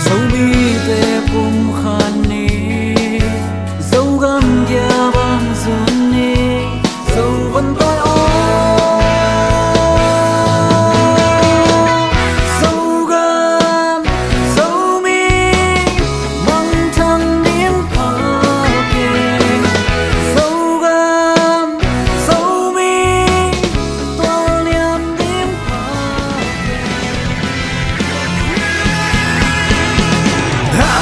dấu mi te cùng khan ni dấu gam kia băng ruột ni dấu vân tay dấu gam dấu mi mang thăng niềm phá kề dấu gam dấu mi toa niềm niềm phá đã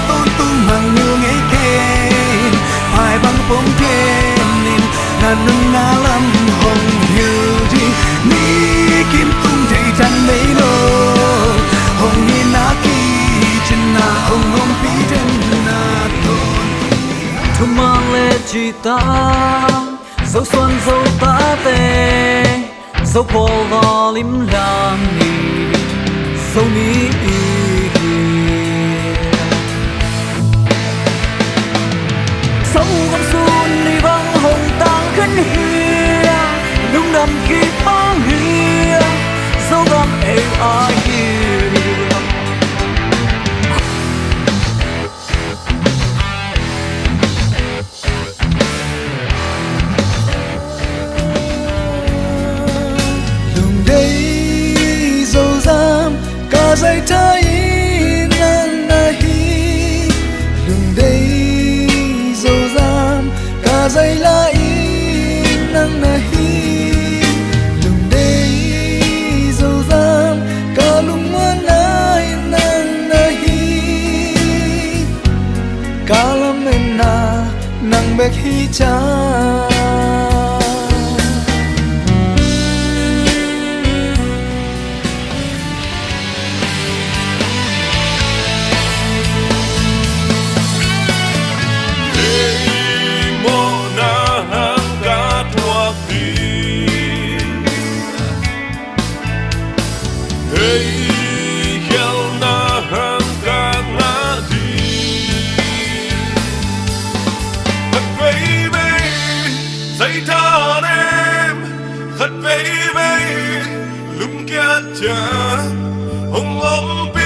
tôn tung hàng như ngày kề phải bằng phong kề nên là nâng ngã lâm hồng như đi ni kim tung chạy tràn mấy lô hồng như na kỳ chân na hồng hồng phí chân na tôn thu mang lệ chỉ ta dấu xuân dấu ta tê dấu phô vào lim lam ni dấu mi dấu gam xuân đi băng hồng tang khấn hia nung đầm kỳ băng hia dấu gam ê ai lùng đây dâu giam cả dây thái nang nahi lùng đây dâu giam cả dây lai nang nahi lùng đây dâu giam cả lùng muan nai nang nahi cả lam na nang bek hi cha hồng ôm pi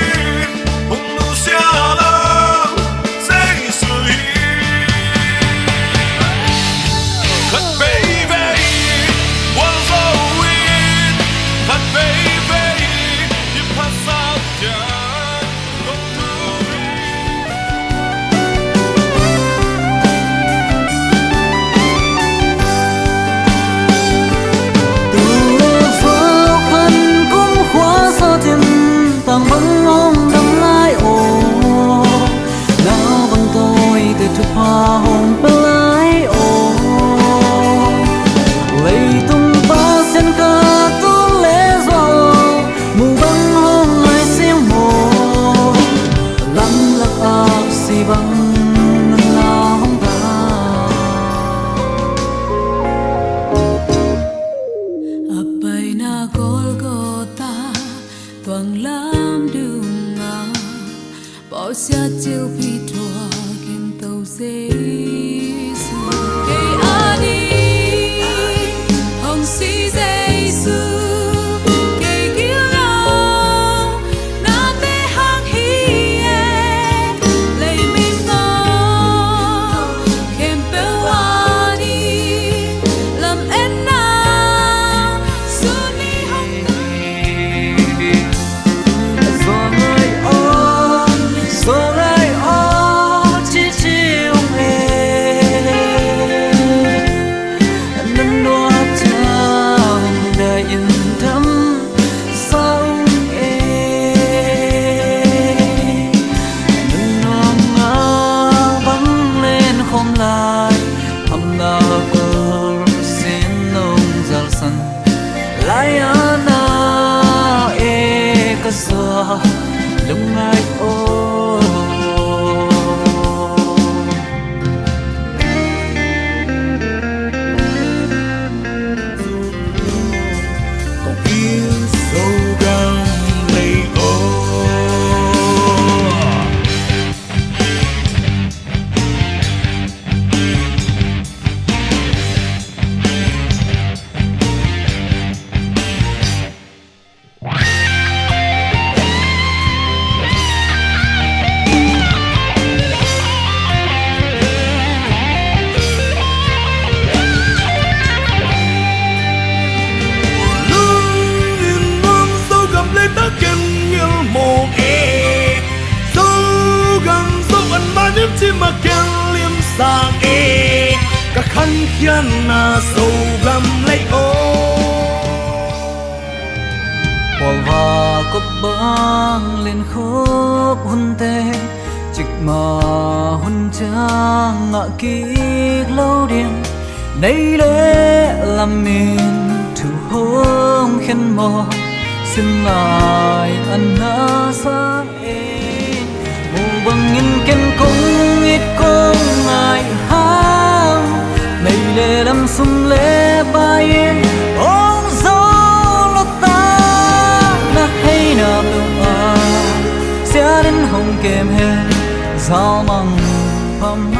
hồng nu xia la dây sưởi khát baby one so weird khát baby you pass out don't do tang băng hồng đâm lại ô nào bằng tôi từ chụp hoa hồng băng lại ô lấy tung ba sen ca tu lê gió mù băng hồng ai xiêm mồ lắm lạc áp si băng nâng la hồng ta apai na Golgotha tuang lam đường ngà bỏ xa chiều phi thua kèm tàu dê cây ani hồng si dê su cây kia ngao na tê hang hi lấy mình ngao kèm bèo ani làm em na sunni hồng lung ai ô còn yêu sâu gam lây ô dân na sầu gầm lấy ô Quả và có băng lên khúc hun tê Chịch mà hun trang ngạ kỹ lâu điện Đây lẽ làm mình thủ hôm khen mò Xin lại anh na xa em Mù bằng nhìn khen cũng ít cũng ngại hao Này lẽ làm sung lẽ ba yên Ôm gió lo ta na hay na biểu à Sẽ đến hồng kèm hết Giao măng phàm